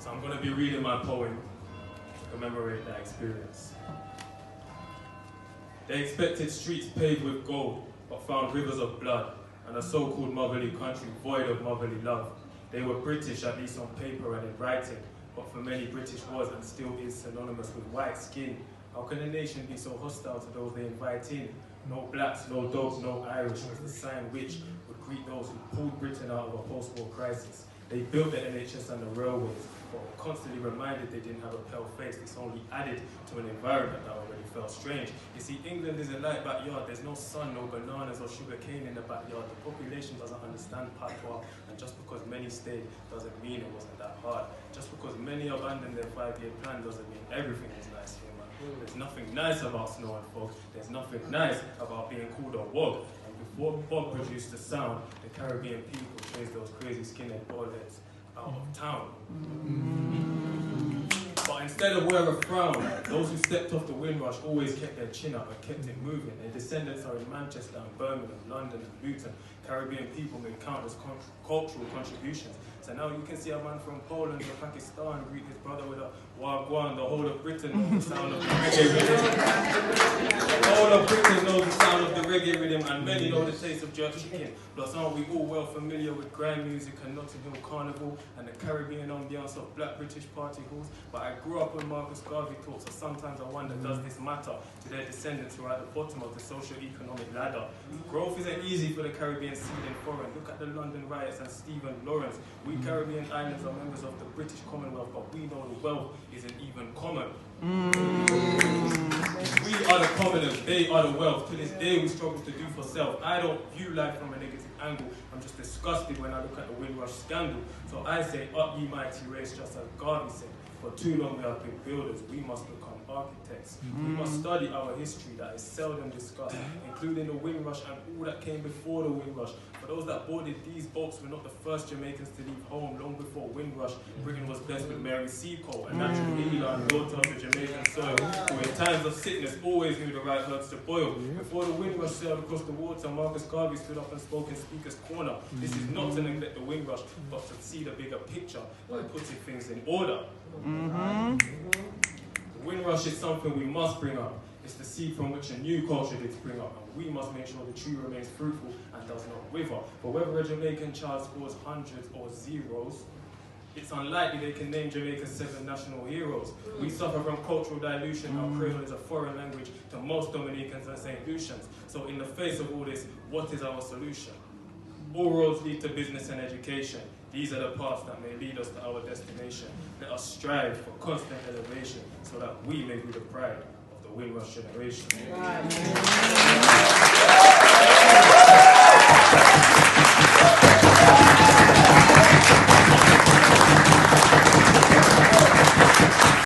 So I'm going to be reading my poem to commemorate that experience. They expected streets paved with gold, but found rivers of blood, and a so-called motherly country void of motherly love. They were British, at least on paper and in writing, but for many British was and still is synonymous with white skin. How can a nation be so hostile to those they invite in? No blacks, no dogs, no Irish was the sign which would greet those who pulled Britain out of a post-war crisis. They built the NHS and the railways, but were constantly reminded they didn't have a pale face. This only added to an environment that already felt strange. You see, England is a light backyard. There's no sun, no bananas or sugar cane in the backyard. The population doesn't understand patois, and just because many stayed doesn't mean it wasn't that hard. Just because many abandoned their 5-year plan doesn't mean everything is nice here, man. There's nothing nice about snow and fog. There's nothing nice about being called a wog. And before fog produced the sound, the Caribbean people chased those crazy skinhead baldheads out of town. But instead of wear a frown, those who stepped off the Windrush always kept their chin up and kept it moving. Their descendants are in Manchester and Birmingham, London and Luton. Caribbean people made countless cultural contributions. So now you can see a man from Poland or Pakistan greet his brother with a wagwan. The whole of Britain knows the sound of the reggae rhythm. The whole of Britain knows the sound of the reggae rhythm, and many know the taste of jerk chicken. Plus, aren't we all well familiar with grime music and Notting Hill Carnival and the Caribbean ambiance of black British party halls? But I grew up when Marcus Garvey talks, so sometimes I wonder, does this matter to their descendants who are at the bottom of the socio-economic ladder? Growth isn't easy for the Caribbean seeding foreign. Look at the London riots and Stephen Lawrence. We Caribbean islands are members of the British Commonwealth, but we know the wealth isn't even common. We are the commoners, they are the wealth. To this day we struggle to do for self. I don't view life from a negative angle. I'm just disgusted when I look at the Windrush scandal. So I say, up ye mighty race, just as Garvey said. For too long we have been builders, we must become architects. We must study our history that is seldom discussed, including the Windrush and all that came before the Windrush. For those that boarded these boats were not the first Jamaicans to leave home. Long before Windrush, Britain was blessed with Mary Seacole, a natural healer and daughter of the Jamaican soil, who in times of sickness always knew the right herbs to boil. Before the Windrush sailed across the water, Marcus Garvey stood up and spoke in Speaker's Corner. This is not to neglect the Windrush, but to see the bigger picture by putting things in order. The Windrush is something we must bring up. It's the seed from which a new culture did spring up, and we must make sure the tree remains fruitful and does not wither. For whether a Jamaican child scores hundreds or zeros, it's unlikely they can name Jamaica's 7 national heroes. We suffer from cultural dilution. Our Creole is a foreign language to most Dominicans and St. Lucians. So in the face of all this, what is our solution? All roads lead to business and education. These are the paths that may lead us to our destination. Let us strive for constant elevation so that we may be the pride of the Windrush generation. Right.